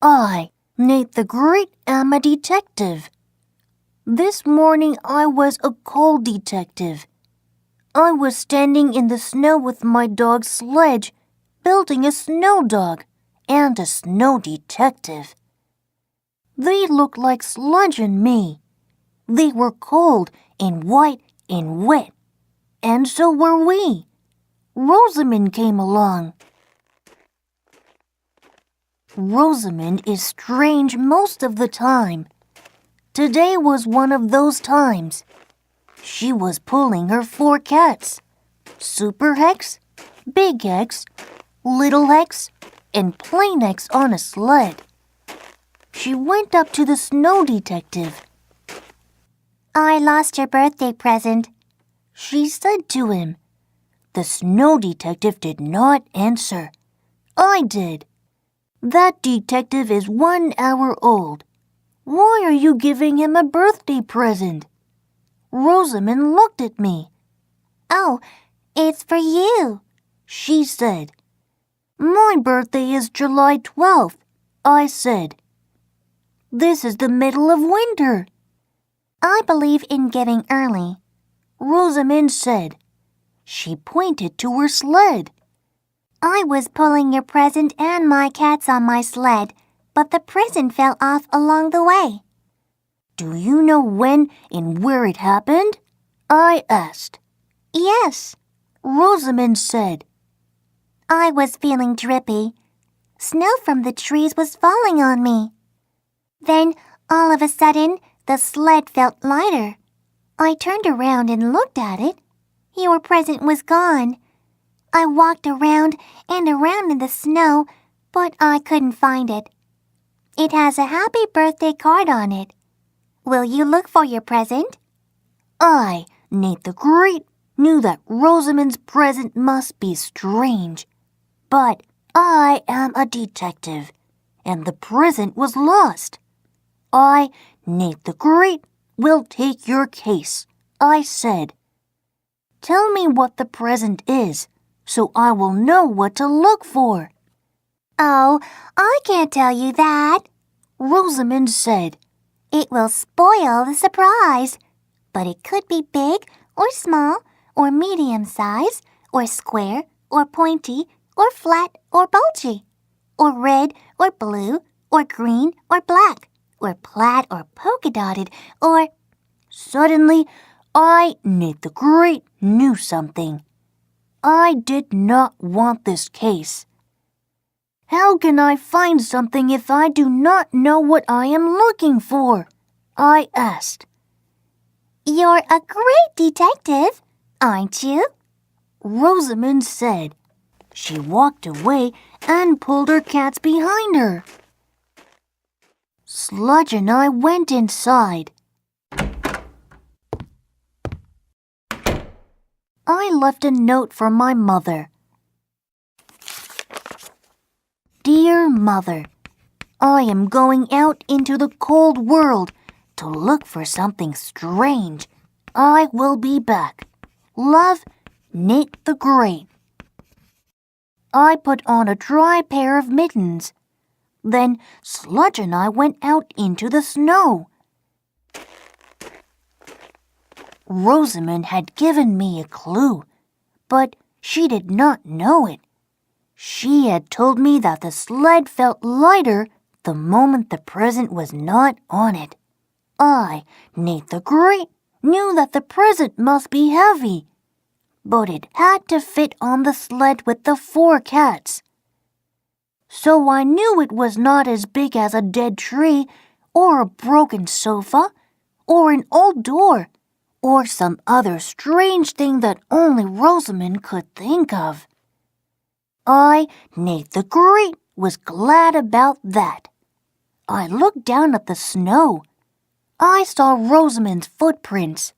I, Nate the Great, am a detective. This morning I was a coal detective. I was standing in the snow with my dog's sledge, building a snow dog and a snow detective. They looked like sludge and me. They were cold and white and wet, and so were we. Rosamond came along. Rosamond is strange most of the time. Today was one of those times. She was pulling her 4 cats, Super Hex, Big Hex, Little Hex, and Plain Hex on a sled. She went up to the snow detective. "I lost your birthday present," she said to him. The snow detective did not answer. I did. That detective is 1 hour old. Why are you giving him a birthday present? Rosamond looked at me. "Oh, it's for you," she said. My birthday is July 12th, I said. This is the middle of winter. "I believe in getting early," Rosamond said. She pointed to her sled. "I was pulling your present and my cats on my sled, but the present fell off along the way." Do you know when and where it happened? I asked. "Yes," Rosamond said. "I was feeling drippy. Snow from the trees was falling on me. Then, all of a sudden, the sled felt lighter. I turned around and looked at it. Your present was gone. I walked around and around in the snow, but I couldn't find it. It has a happy birthday card on it. Will you look for your present?" I, Nate the Great, knew that Rosamond's present must be strange. But I am a detective, and the present was lost. I, Nate the Great, will take your case, I said. Tell me what the present is, so I will know what to look for. "Oh, I can't tell you that," Rosamond said. "It will spoil the surprise. But it could be big or small or medium size or square or pointy or flat or bulgy or red or blue or green or black or plaid or polka dotted or—" Suddenly, I, Nate the Great, knew something. I did not want this case. How can I find something if I do not know what I am looking for? I asked. "You're a great detective, aren't you?" Rosamond said. She walked away and pulled her cats behind her. Sludge and I went inside. I left a note for my mother. Dear Mother, I am going out into the cold world to look for something strange. I will be back. Love, Nate the Great. I put on a dry pair of mittens. Then Sludge and I went out into the snow. Rosamond had given me a clue, but she did not know it. She had told me that the sled felt lighter the moment the present was not on it. I, Nate the Great, knew that the present must be heavy, but it had to fit on the sled with the 4 cats. So I knew it was not as big as a dead tree, or a broken sofa, or an old door, or some other strange thing that only Rosamond could think of. I, Nate the Great, was glad about that. I looked down at the snow. I saw Rosamond's footprints.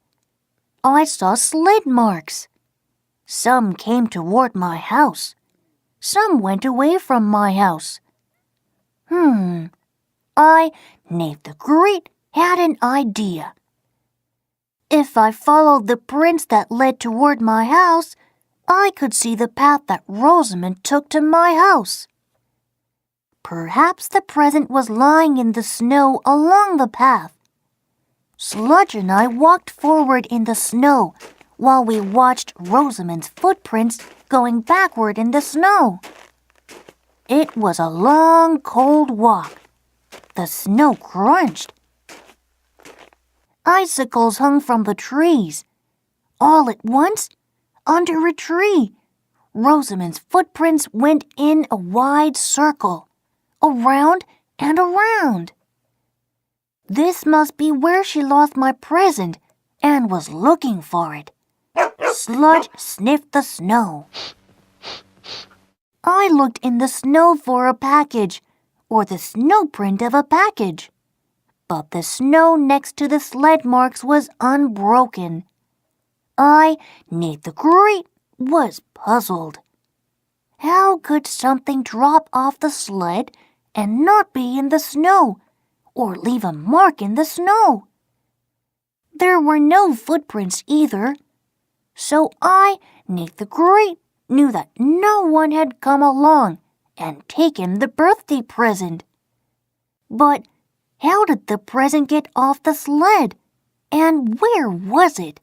I saw sled marks. Some came toward my house. Some went away from my house. I, Nate the Great, had an idea. If I followed the prints that led toward my house, I could see the path that Rosamond took to my house. Perhaps the present was lying in the snow along the path. Sludge and I walked forward in the snow while we watched Rosamond's footprints going backward in the snow. It was a long, cold walk. The snow crunched. Icicles hung from the trees. All at once, under a tree, Rosamond's footprints went in a wide circle, around and around. This must be where she lost my present and was looking for it. Sludge sniffed the snow. I looked in the snow for a package, or the snow print of a package. But the snow next to the sled marks was unbroken. I, Nate the Great, was puzzled. How could something drop off the sled and not be in the snow, or leave a mark in the snow? There were no footprints either. So I, Nate the Great, knew that no one had come along and taken the birthday present. But how did the present get off the sled? And where was it?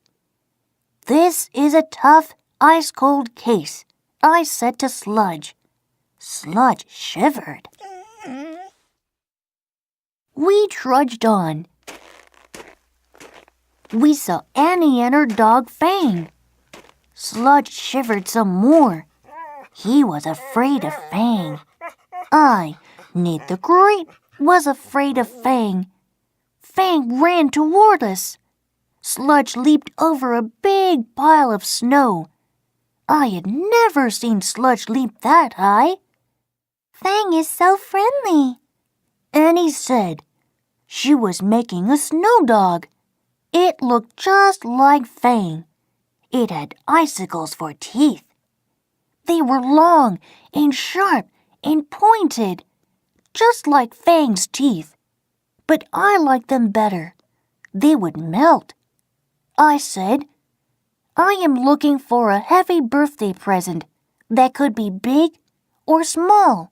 This is a tough, ice-cold case, I said to Sludge. Sludge shivered. We trudged on. We saw Annie and her dog Fang. Sludge shivered some more. He was afraid of Fang. I, Nate the Great, was afraid of Fang. Fang ran toward us. Sludge leaped over a big pile of snow. I had never seen Sludge leap that high. Fang is so friendly, Annie said. She was making a snow dog. It looked just like Fang. It had icicles for teeth. They were long and sharp and pointed, just like Fang's teeth. But I liked them better. They would melt. I said, I am looking for a heavy birthday present that could be big or small,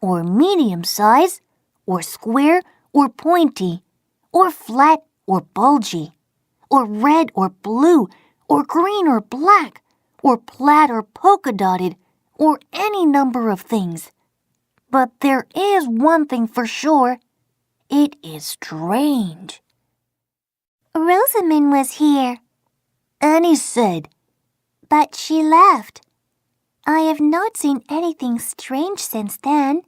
or medium size, or square or pointy, or flat or bulgy, or red or blue, or green or black, or plaid or polka-dotted, or any number of things. But there is one thing for sure. It is strange. Rosamond was here, Annie said. but she left. I have not seen anything strange since then.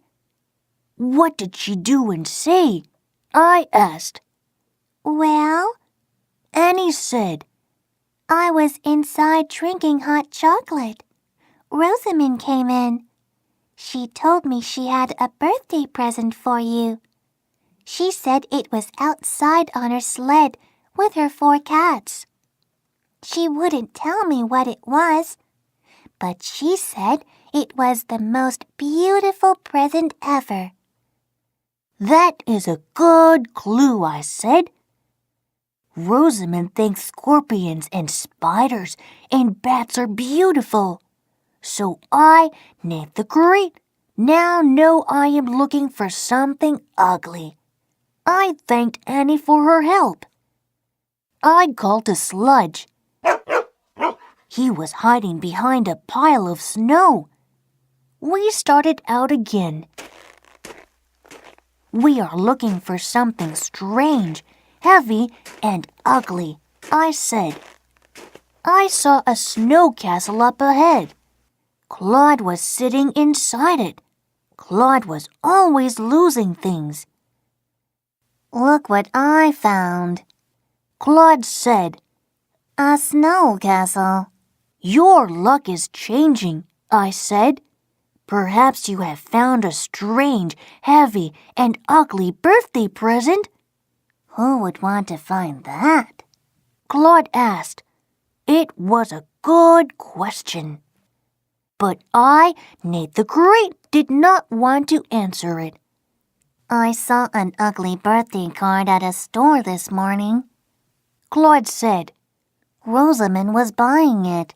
What did she do and say? I asked. Well, Annie said. I was inside drinking hot chocolate. Rosamond came in. She told me she had a birthday present for you. She said it was outside on her sled with her 4 cats. She wouldn't tell me what it was, but she said it was the most beautiful present ever. That is a good clue, I said. Rosamond thinks scorpions and spiders and bats are beautiful. So I, Nate the Great, now know I am looking for something ugly. I thanked Annie for her help. I called to Sludge. He was hiding behind a pile of snow. We started out again. We are looking for something strange, heavy, and ugly, I said. I saw a snow castle up ahead. Claude was sitting inside it. Claude was always losing things. Look what I found, Claude said. A snow castle. Your luck is changing, I said. Perhaps you have found a strange, heavy, and ugly birthday present. Who would want to find that? Claude asked. It was a good question. But I, Nate the Great, did not want to answer it. I saw an ugly birthday card at a store this morning, Claude said. Rosamond was buying it.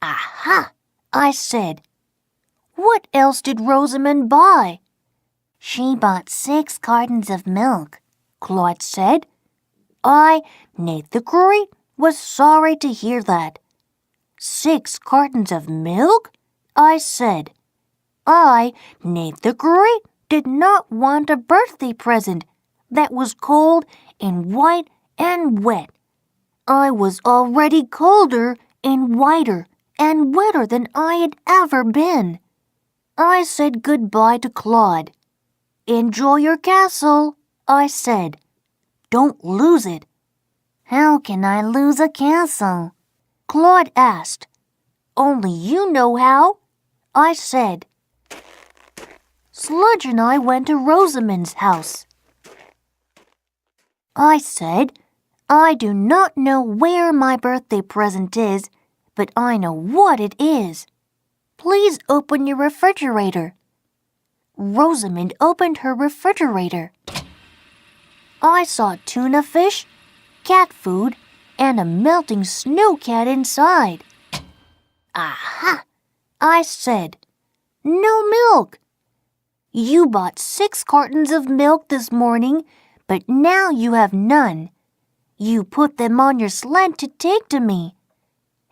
Aha, I said. What else did Rosamond buy? She bought 6 cartons of milk, Claude said. I, Nate the Great, was sorry to hear that. 6 cartons of milk? I said. I, Nate the Great, did not want a birthday present that was cold and white and wet. I was already colder and whiter and wetter than I had ever been. I said goodbye to Claude. Enjoy your castle, I said. Don't lose it. How can I lose a castle? Claude asked. Only you know how, I said. Sludge and I went to Rosamond's house. I said, I do not know where my birthday present is, but I know what it is. Please open your refrigerator. Rosamond opened her refrigerator. I saw tuna fish, cat food, and a melting snow cat inside. Aha! I said. No milk. You bought 6 cartons of milk this morning, but now you have none. You put them on your sled to take to me.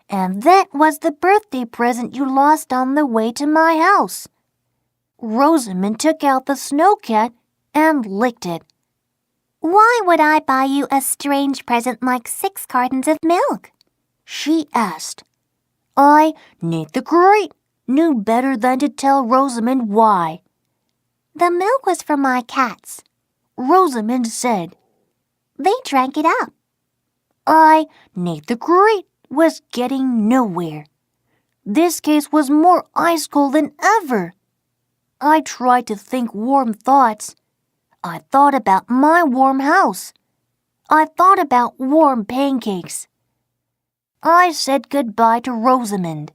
And that was the birthday present you lost on the way to my house. Rosamond took out the snow cat and licked it. Why would I buy you a strange present like 6 cartons of milk? She asked. I, Nate the Great, knew better than to tell Rosamond why. The milk was for my cats, Rosamond said. They drank it up. I, Nate the Great, was getting nowhere. This case was more ice cold than ever. I tried to think warm thoughts. I thought about my warm house. I thought about warm pancakes. I said goodbye to Rosamond.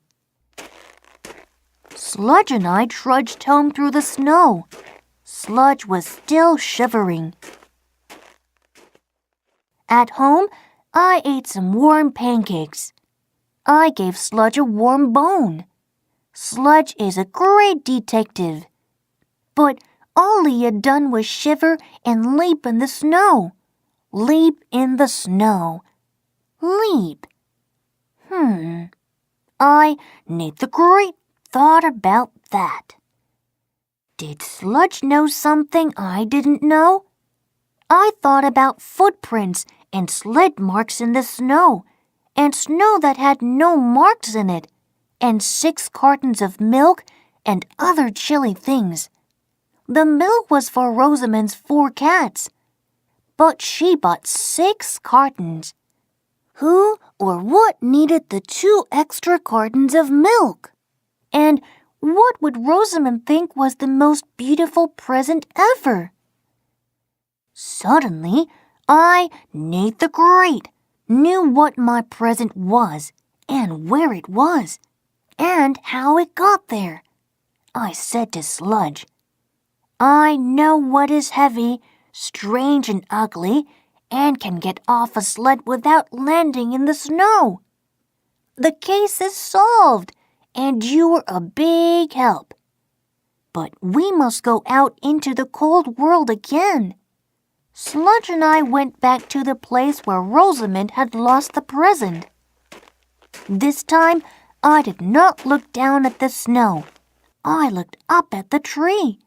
Sludge and I trudged home through the snow. Sludge was still shivering. At home, I ate some warm pancakes. I gave Sludge a warm bone. Sludge is a great detective. But all he had done was shiver and leap in the snow. Leap in the snow. Leap. I, Nate the Great, thought about that. Did Sludge know something I didn't know? I thought about footprints and sled marks in the snow, and snow that had no marks in it, and 6 cartons of milk and other chilly things. The milk was for Rosamond's 4 cats, but she bought 6 cartons. Who or what needed the 2 extra cartons of milk? And what would Rosamond think was the most beautiful present ever? Suddenly, I, Nate the Great, knew what my present was, and where it was, and how it got there. I said to Sludge, I know what is heavy, strange and ugly, and can get off a sled without landing in the snow. The case is solved, and you were a big help. But we must go out into the cold world again. Sludge and I went back to the place where Rosamond had lost the present. This time, I did not look down at the snow. I looked up at the tree.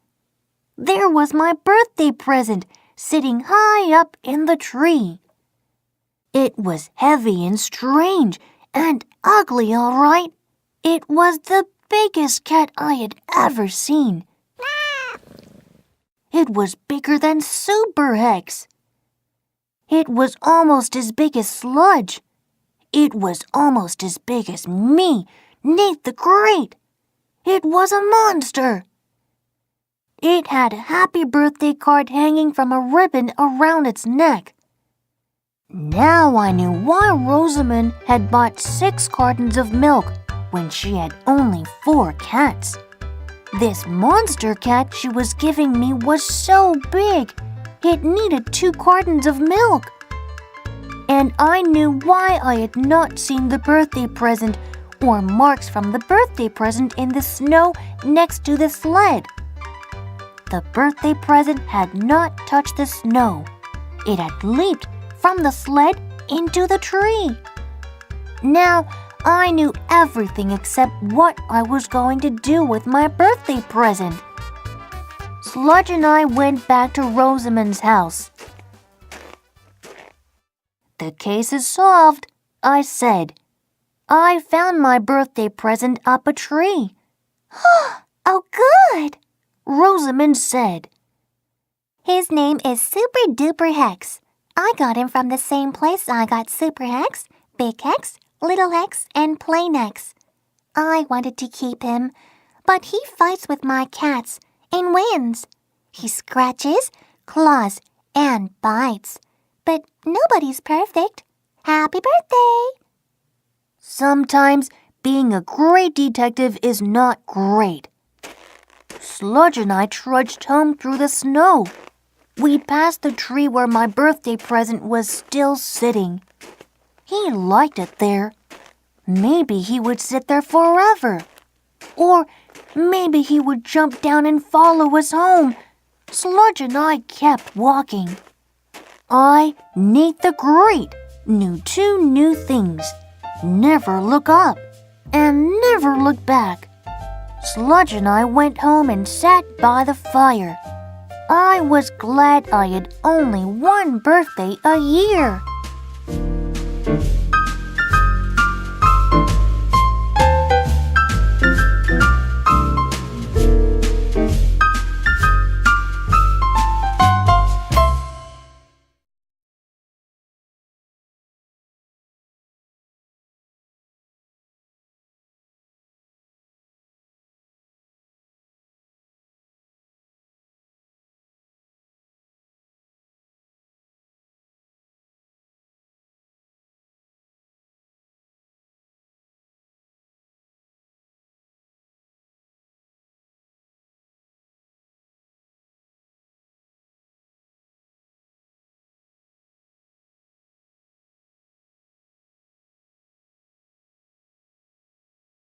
There was my birthday present sitting high up in the tree. It was heavy and strange and ugly, all right. It was the biggest cat I had ever seen. It was bigger than Super Hex. It was almost as big as Sludge. It was almost as big as me, Nate the Great. It was a monster. It had a happy birthday card hanging from a ribbon around its neck. Now I knew why Rosamond had bought 6 cartons of milk when she had only 4 cats. This monster cat she was giving me was so big, it needed 2 cartons of milk. And I knew why I had not seen the birthday present or marks from the birthday present in the snow next to the sled. The birthday present had not touched the snow. It had leaped from the sled into the tree. Now, I knew everything except what I was going to do with my birthday present. Sludge and I went back to Rosamond's house. The case is solved, I said. I found my birthday present up a tree. Oh, good! Rosamond said. His name is Super Duper Hex. I got him from the same place I got Super Hex, Big Hex, Little Hex, and Plain Hex. I wanted to keep him, but he fights with my cats and wins. He scratches, claws, and bites. But nobody's perfect. Happy birthday! Sometimes being a great detective is not great. Sludge and I trudged home through the snow. We passed the tree where my birthday present was still sitting. He liked it there. Maybe he would sit there forever. Or maybe he would jump down and follow us home. Sludge and I kept walking. I, Nate the Great, knew 2 new things. Never look up and never look back. Sludge and I went home and sat by the fire. I was glad I had only one birthday a year.